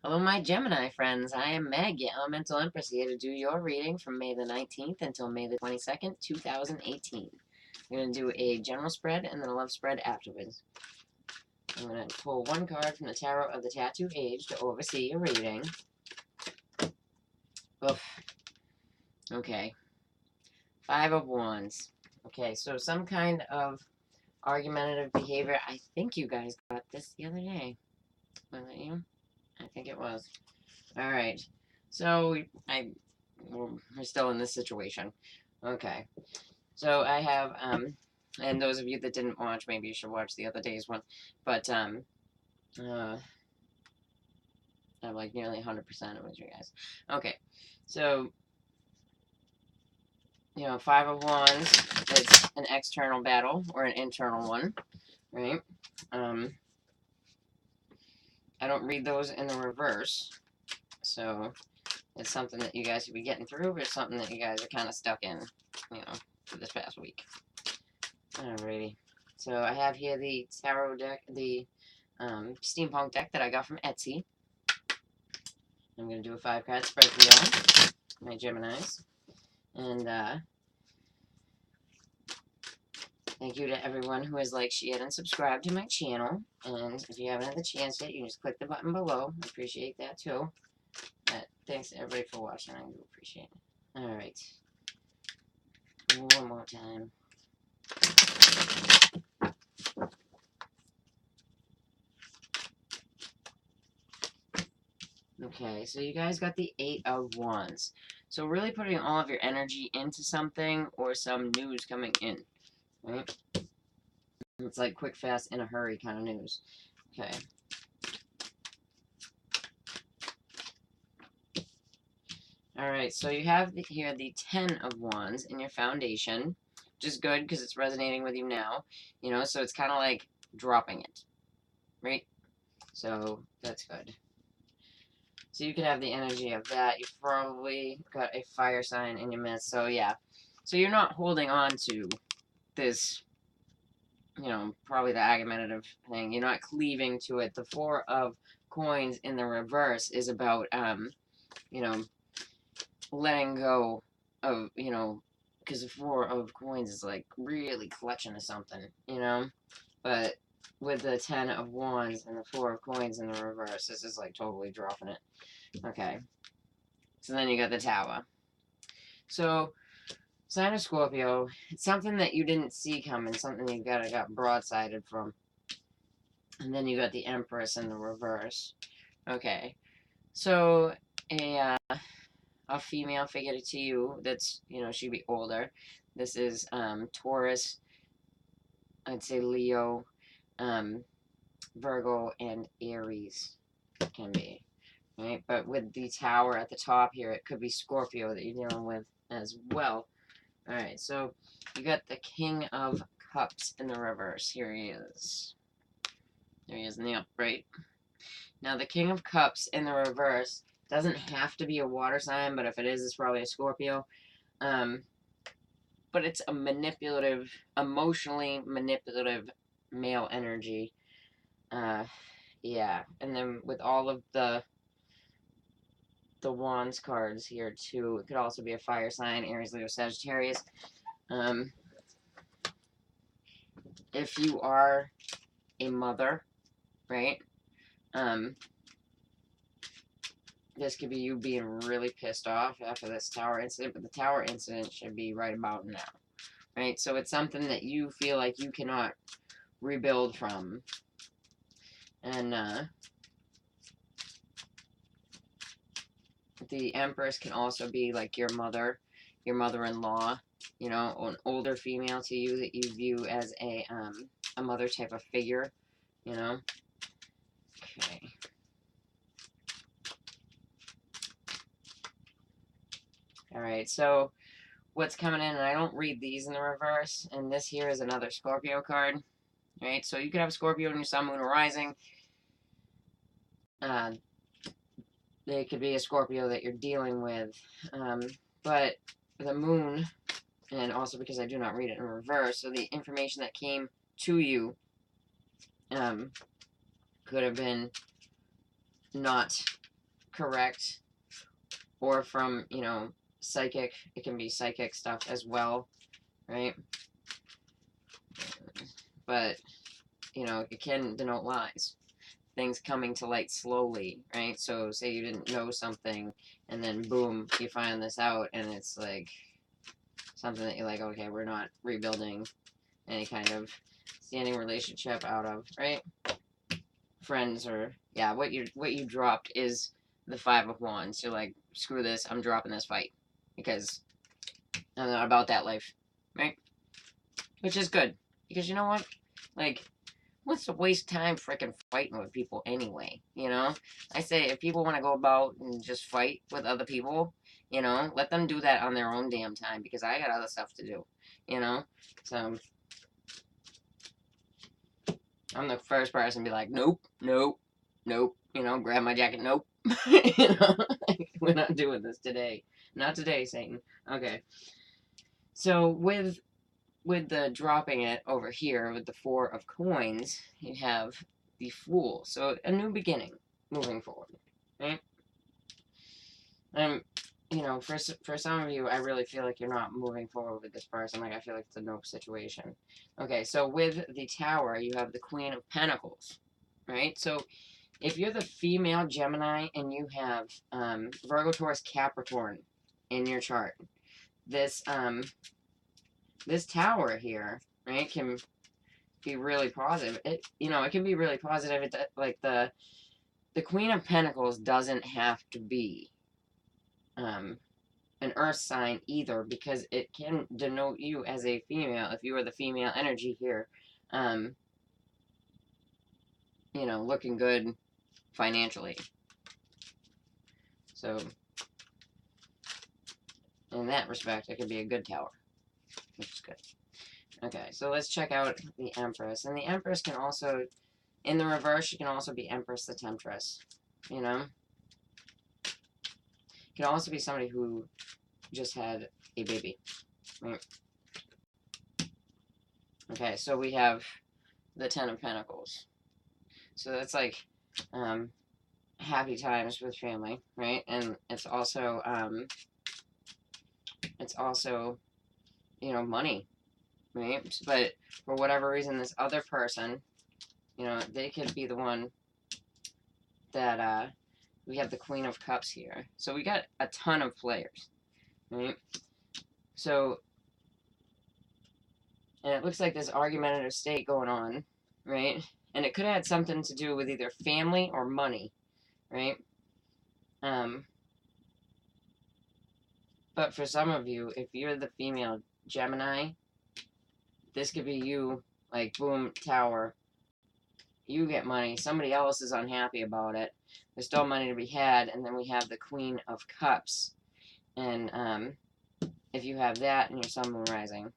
Hello, my Gemini friends. I am Meg, your Elemental Empress, here to do your reading from May the 19th until May the 22nd, 2018. I'm going to do a general spread and then a love spread afterwards. I'm going to pull one card from the Tarot of the Tattoo Age to oversee your reading. Oof. Okay. Five of Wands. Okay, so some kind of argumentative behavior. I think you guys got this the other day. Was it you? I think it was. Alright. So, we're still in this situation. Okay. So I have, and those of you that didn't watch, maybe you should watch the other day's one. But, I'm like nearly 100% it was you guys. Okay. So, you know, Five of Wands, it's an external battle, or an internal one, right? I don't read those in the reverse, so it's something that you guys should be getting through, but it's something that you guys are kind of stuck in, you know, for this past week. Alrighty. So I have here the tarot deck, the steampunk deck that I got from Etsy. I'm going to do a 5-card spread for y'all, my Geminis. And thank you to everyone who has liked, shared, and subscribed to my channel. And if you haven't had the chance yet, you can just click the button below. I appreciate that too. Thanks to everybody for watching. I do appreciate it. Alright. One more time. Okay, so you guys got the 8 of Wands. So really putting all of your energy into something or some news coming in, right? It's like quick, fast, in a hurry kind of news. Okay. Alright, so you have here the 10 of Wands in your foundation, which is good because it's resonating with you now, you know, so it's kind of like dropping it, right? So that's good. So you could have the energy of that. You've probably got a fire sign in your midst. So yeah. So you're not holding on to this, you know, probably the argumentative thing. You're not cleaving to it. The 4 of Coins in the reverse is about, you know, letting go of, you know, because the 4 of Coins is like really clutching to something, you know? But with the 10 of Wands and the 4 of Coins in the reverse, this is like totally dropping it. Okay. So then you got the Tower. So, sign of Scorpio, it's something that you didn't see coming, something you got broadsided from. And then you got the Empress in the reverse. Okay. So, a female figure to you that's, you know, she'd be older. This is Taurus, I'd say Leo, Virgo, and Aries can be. Right? But with the Tower at the top here, it could be Scorpio that you're dealing with as well. Alright, so you got the King of Cups in the reverse. Here he is. There he is in the upright. Now, the King of Cups in the reverse doesn't have to be a water sign, but if it is, it's probably a Scorpio. But it's a manipulative, emotionally manipulative male energy. Yeah, and then with all of the Wands cards here too. It could also be a fire sign, Aries, Leo, Sagittarius. If you are a mother, right? This could be you being really pissed off after this Tower incident, but the Tower incident should be right about now, right? So it's something that you feel like you cannot rebuild from. And the Empress can also be like your mother, your mother-in-law, you know, an older female to you that you view as a mother type of figure, you know. Okay. Alright, so what's coming in, and I don't read these in the reverse, and this here is another Scorpio card, right? So you could have Scorpio in your Sun, Moon, or Rising. They could be a Scorpio that you're dealing with, but the Moon, and also because I do not read it in reverse, so the information that came to you could have been not correct, or from, you know, psychic. It can be psychic stuff as well, right? But, you know, it can denote lies. Things coming to light slowly, right? So say you didn't know something, and then boom, you find this out, and it's like something that you're like, okay, we're not rebuilding any kind of standing relationship out of, right? Friends, or yeah, what you dropped is the Five of Wands. You're like, screw this, I'm dropping this fight because I'm not about that life, right? Which is good, because you know what, like, what's to waste time freaking fighting with people anyway, you know? I say if people want to go about and just fight with other people, you know, let them do that on their own damn time, because I got other stuff to do, you know? So I'm the first person to be like, nope, nope, nope, you know, grab my jacket, nope. You know, we're not doing this today. Not today, Satan. Okay. So with the dropping it over here with the Four of Coins, you have the Fool. So a new beginning moving forward, right? And, you know, for some of you, I really feel like you're not moving forward with this person. Like, I feel like it's a no situation. Okay, so with the Tower, you have the Queen of Pentacles, right? So if you're the female Gemini and you have Virgo, Taurus, Capricorn in your chart, this this Tower here, right, can be really positive. It, you know, it can be really positive. It, like the Queen of Pentacles doesn't have to be an earth sign either, because it can denote you as a female if you are the female energy here. You know, looking good financially. So in that respect, it could be a good Tower, which is good. Okay, so let's check out the Empress. And the Empress can also, in the reverse, she can also be Empress the Temptress, you know? It can also be somebody who just had a baby, right? Okay, so we have the Ten of Pentacles. So that's like happy times with family, right? And it's also, you know, money, right? But for whatever reason, this other person, you know, they could be the one that, we have the Queen of Cups here. So we got a ton of players, right? So, and it looks like there's argumentative state going on, right? And it could have had something to do with either family or money, right? But for some of you, if you're the female Gemini, this could be you, like, boom, Tower. You get money. Somebody else is unhappy about it. There's still money to be had. And then we have the Queen of Cups. And if you have that in your Sun, Moon, Rising,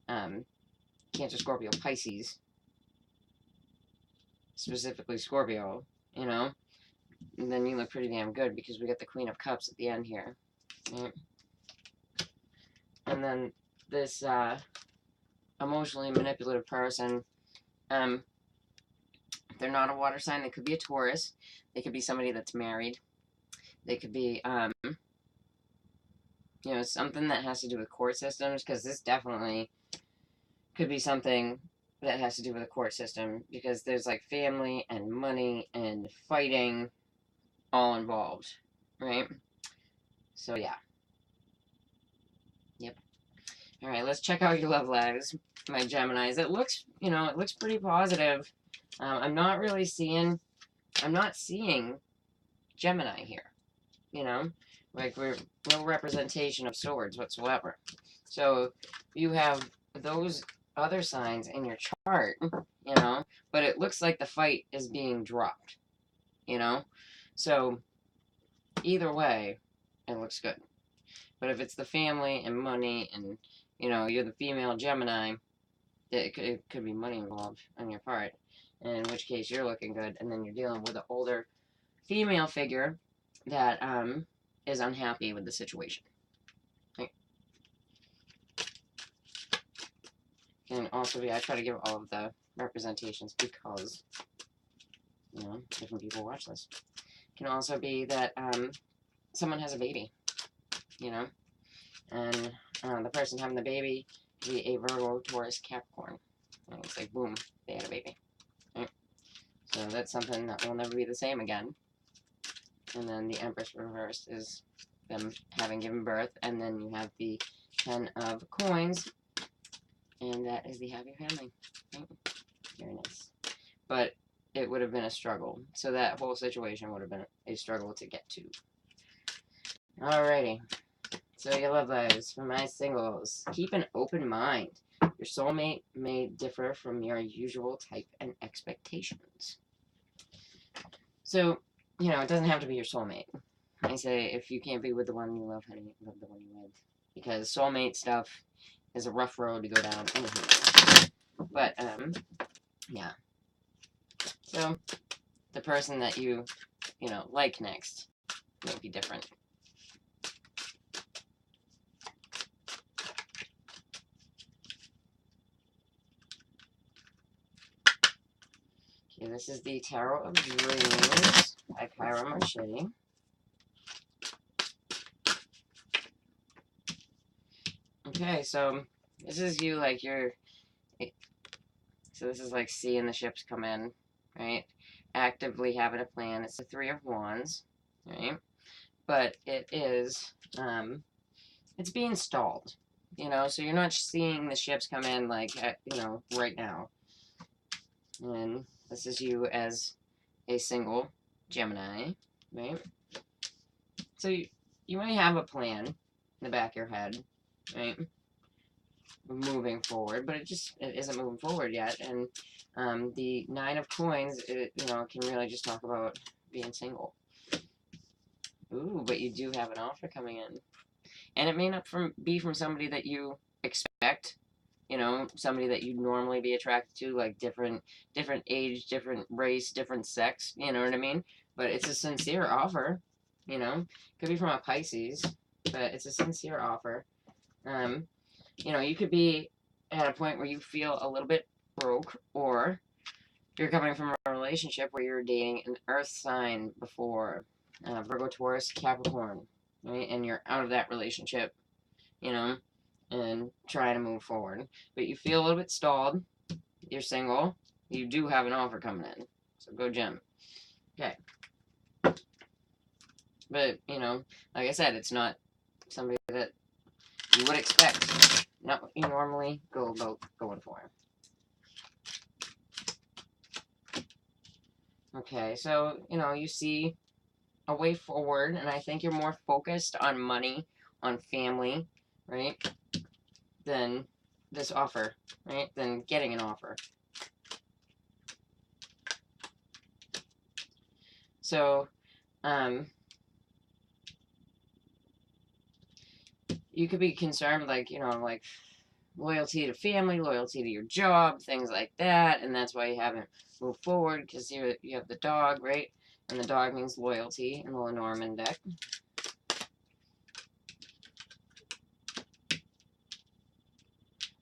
Cancer, Scorpio, Pisces, specifically Scorpio, you know, and then you look pretty damn good, because we got the Queen of Cups at the end here. Right? And then this emotionally manipulative person, they're not a water sign. They could be a Taurus. They could be somebody that's married. They could be, you know, something that has to do with court systems, because this definitely could be something that has to do with a court system, because there's like family and money and fighting all involved, right? So yeah. Yep. All right, let's check out your love lives, my Geminis. It looks, you know, it looks pretty positive. I'm not seeing Gemini here, you know? Like, we're no representation of swords whatsoever. So you have those other signs in your chart, you know, but it looks like the fight is being dropped, you know? So either way, it looks good. But if it's the family and money and, you know, you're the female Gemini, it could be money involved on your part, in which case you're looking good, and then you're dealing with an older female figure that is unhappy with the situation. Right? And also, yeah, I try to give all of the representations because, you know, different people watch this. Can also be that someone has a baby, you know, and the person having the baby could be a Virgo, Taurus, Capricorn. And it's like, boom, they had a baby. Right? So that's something that will never be the same again. And then the Empress reversed is them having given birth. And then you have the 10 of Coins, and that is the happy family. Right? Very nice. But it would have been a struggle. So that whole situation would have been a struggle to get to. Alrighty. So your love lives, for my singles, keep an open mind. Your soulmate may differ from your usual type and expectations. So, you know, it doesn't have to be your soulmate. I say if you can't be with the one you love, honey, love the one you with. Because soulmate stuff is a rough road to go down anyway. But, yeah. So, the person that you know, like next might be different. Okay, this is the Tarot of Dreams by Kyra Marchetti. Okay, so this is you, like, so this is like seeing the ships come in, right? Actively having a plan. It's the Three of Wands, right? But it is, it's being stalled, you know? So you're not seeing the ships come in, like, you know, right now. And this is you as a single Gemini, right? So you might have a plan in the back of your head, right? Moving forward, but it isn't moving forward yet. And the Nine of Coins, you know, can really just talk about being single. Ooh, but you do have an offer coming in, and it may not be from somebody that you expect. You know, somebody that you'd normally be attracted to, like different age, different race, different sex. You know what I mean? But it's a sincere offer. You know, could be from a Pisces, but it's a sincere offer. You know, you could be at a point where you feel a little bit broke, or you're coming from a relationship where you're dating an earth sign before, Virgo, Taurus, Capricorn, right? And you're out of that relationship, you know, and trying to move forward. But you feel a little bit stalled. You're single. You do have an offer coming in. So go Gem. Okay. But, you know, like I said, it's not somebody that you would expect. Not what you normally go about going for. Okay, so, you know, you see a way forward, and I think you're more focused on money, on family, right, than this offer, right, than getting an offer. So, you could be concerned, like, you know, like, loyalty to family, loyalty to your job, things like that, and that's why you haven't moved forward, because you have the dog, right, and the dog means loyalty in the Lenormand deck.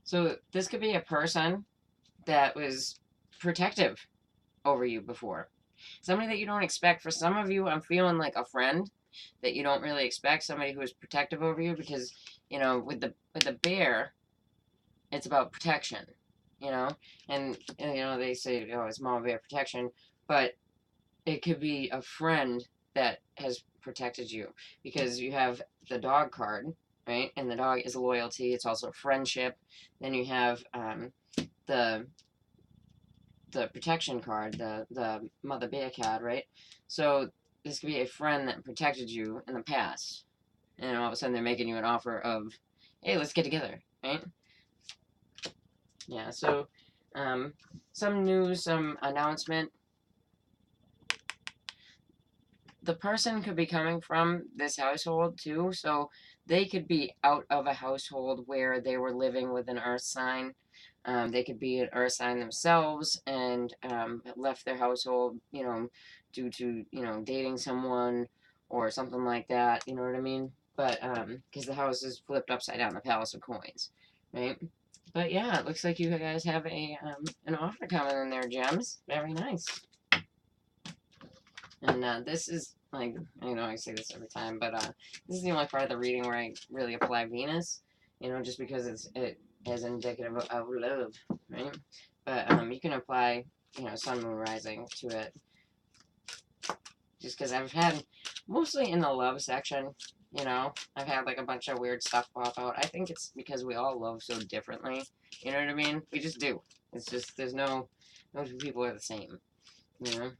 So this could be a person that was protective over you before. Somebody that you don't expect. For some of you, I'm feeling like a friend that you don't really expect. Somebody who is protective over you, because, you know, with the bear, it's about protection, you know, and you know, they say, oh, it's mama bear protection, but it could be a friend that has protected you, because you have the dog card, right? And the dog is loyalty. It's also friendship. Then you have the protection card, the mother bear card, right? So this could be a friend that protected you in the past, and all of a sudden they're making you an offer of, hey, let's get together, right? Yeah. So some news, some announcement. The person could be coming from this household too, so they could be out of a household where they were living with an earth sign. They could be an earth sign themselves and left their household, you know, due to, you know, dating someone or something like that, you know what I mean? But because the house is flipped upside down, the Palace of Coins, right? But yeah, it looks like you guys have an offer coming in there, Gems. Very nice. And this is like, I know I say this every time, but this is the only part of the reading where I really apply Venus, just because it is indicative of love, right? But you can apply, sun, moon, rising to it, just because I've had, mostly in the love section, I've had like a bunch of weird stuff pop out. I think it's because we all love so differently, you know what I mean? We just do. It's just, no two people are the same, you know?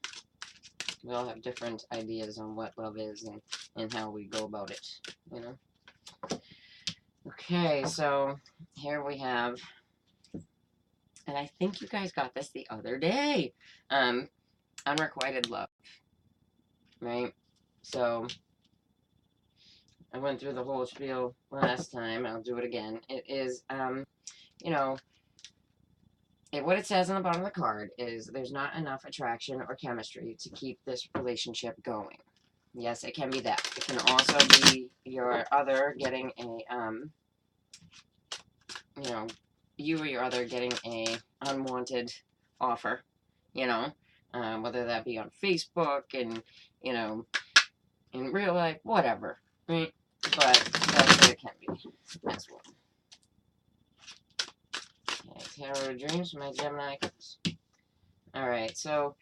We all have different ideas on what love is and how we go about it, Okay, so here we have, and I think you guys got this the other day, unrequited love, right? So I went through the whole spiel last time. I'll do it again. It is, what it says on the bottom of the card is there's not enough attraction or chemistry to keep this relationship going. Yes, it can be that. It can also be your other getting a, you or your other getting a unwanted offer, whether that be on Facebook and, in real life, whatever, right? But that's what it can be as well. Okay, Tarot of Dreams, my Gemini. Alright, so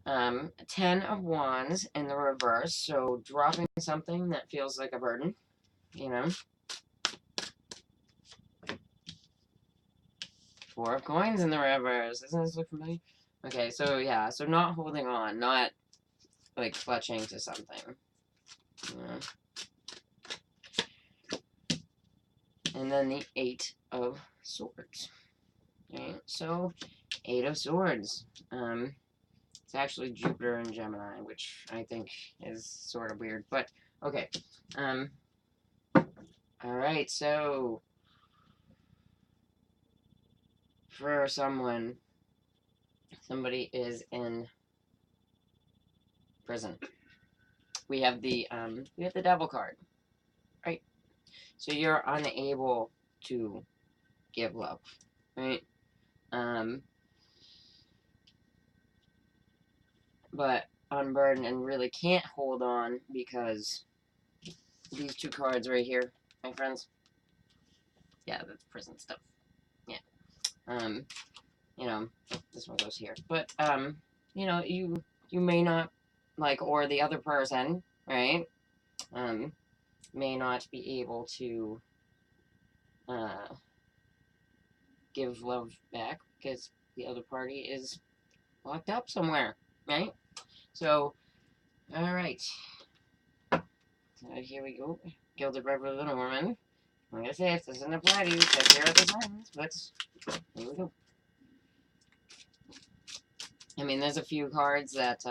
10 of Wands in the reverse, so dropping something that feels like a burden, 4 of Coins in the reverse. Doesn't this look familiar? Okay, so yeah, so not holding on, not like clutching to something. And then the 8 of Swords. Okay, so 8 of Swords. It's actually Jupiter and Gemini, which I think is sort of weird, but okay. Alright, so for somebody is in prison. We have the Devil card, right? So you're unable to give love, right? But unburdened and really can't hold on because these 2 cards right here, my friends. Yeah, that's prison stuff. Yeah. This one goes here. But you may not like, or the other person, right? May not be able to give love back because the other party is locked up somewhere, right? So, alright. So here we go. Gilded Beverly Little Woman. I'm gonna say this doesn't apply to you, check here at the signs, but here we go. I mean, there's a few cards that,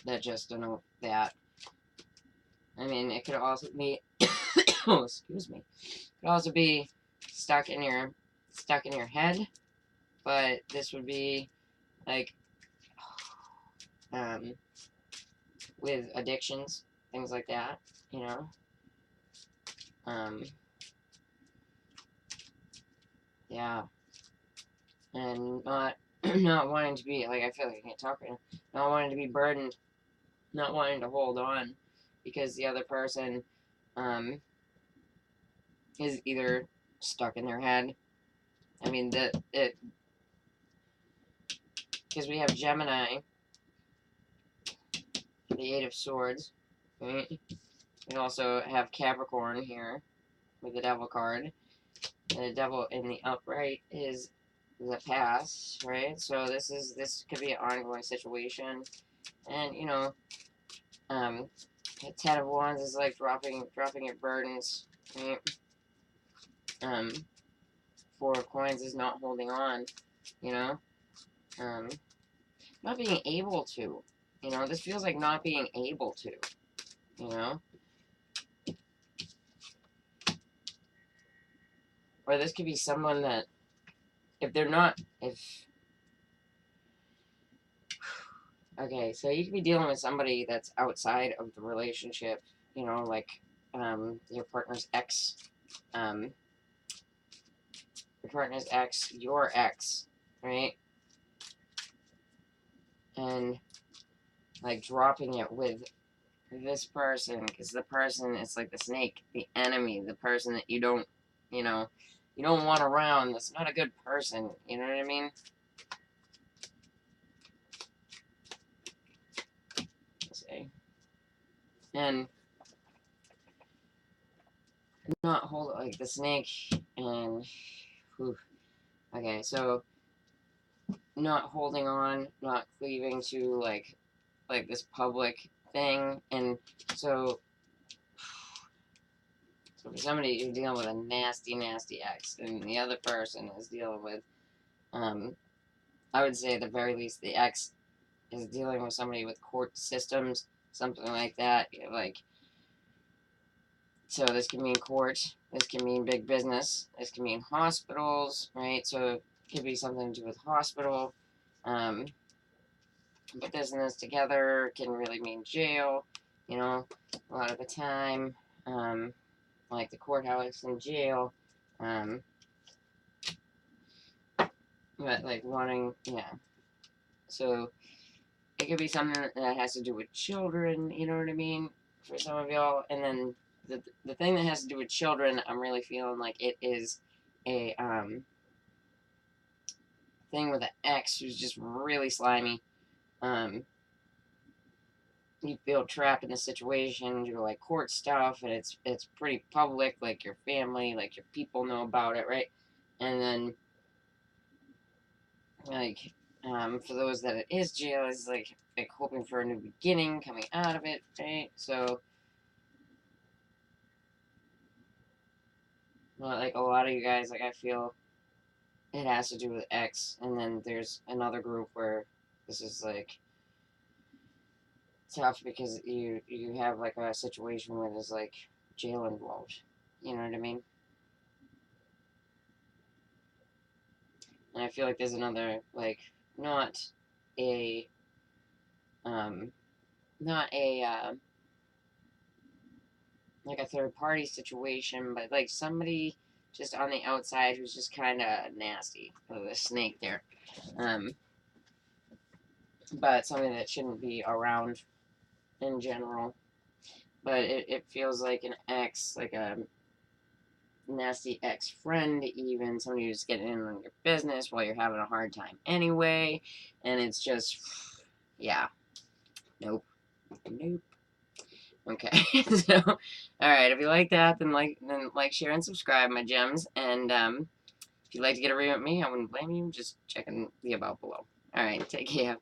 that just denote that. I mean, it could also be, oh, excuse me. It could also be stuck in your head, but this would be like, with addictions, things like that, yeah, and not wanting to be, like, I feel like I can't talk right now, not wanting to be burdened, not wanting to hold on, because the other person, is either stuck in their head. I mean, because we have Gemini, the 8 of Swords, right? We also have Capricorn here with the Devil card. And the Devil in the upright is the past, right? So this could be an ongoing situation. And 10 of Wands is like dropping your burdens, right? 4 of Coins is not holding on, not being able to, this feels like not being able to, or this could be someone that, okay, so you could be dealing with somebody that's outside of the relationship, like, your partner's ex, your ex, right? and like dropping it with this person, because the person is like the snake, the enemy, the person that you don't, you know, you don't want around. That's not a good person. You know what I mean? Let's see. And not hold like the snake and whew. Okay, so not holding on, not cleaving to like this public thing, and so for somebody you're dealing with a nasty, nasty ex, and the other person is dealing with, I would say at the very least the ex is dealing with somebody with court systems, something like that, like, so this can mean court, this can mean big business, this can mean hospitals, right? So it could be something to do with hospital, but this and this together can really mean jail, you know, a lot of the time, like the courthouse and jail, but like wanting, yeah, so it could be something that has to do with children, you know what I mean, for some of y'all, and then the thing that has to do with children, I'm really feeling like it is a, thing with an ex who's just really slimy, you feel trapped in the situation due to like court stuff, and it's pretty public, like your family, like your people know about it, right? And then like for those that it is jail, is like hoping for a new beginning, coming out of it, right? So like a lot of you guys, like I feel it has to do with X, and then there's another group where this is like tough because you have like a situation where there's like jail involved. You know what I mean? And I feel like there's another like not a not a like a third party situation, but like somebody just on the outside who's just kind of nasty, the snake there. But something that shouldn't be around in general. But it feels like an ex, like a nasty ex-friend, even somebody who's getting in on your business while you're having a hard time anyway, and it's just, yeah, nope, nope. Okay, so, all right, if you like that, then like, share, and subscribe, my gems, and if you'd like to get a read with me, I wouldn't blame you, just checking the about below. All right, take care.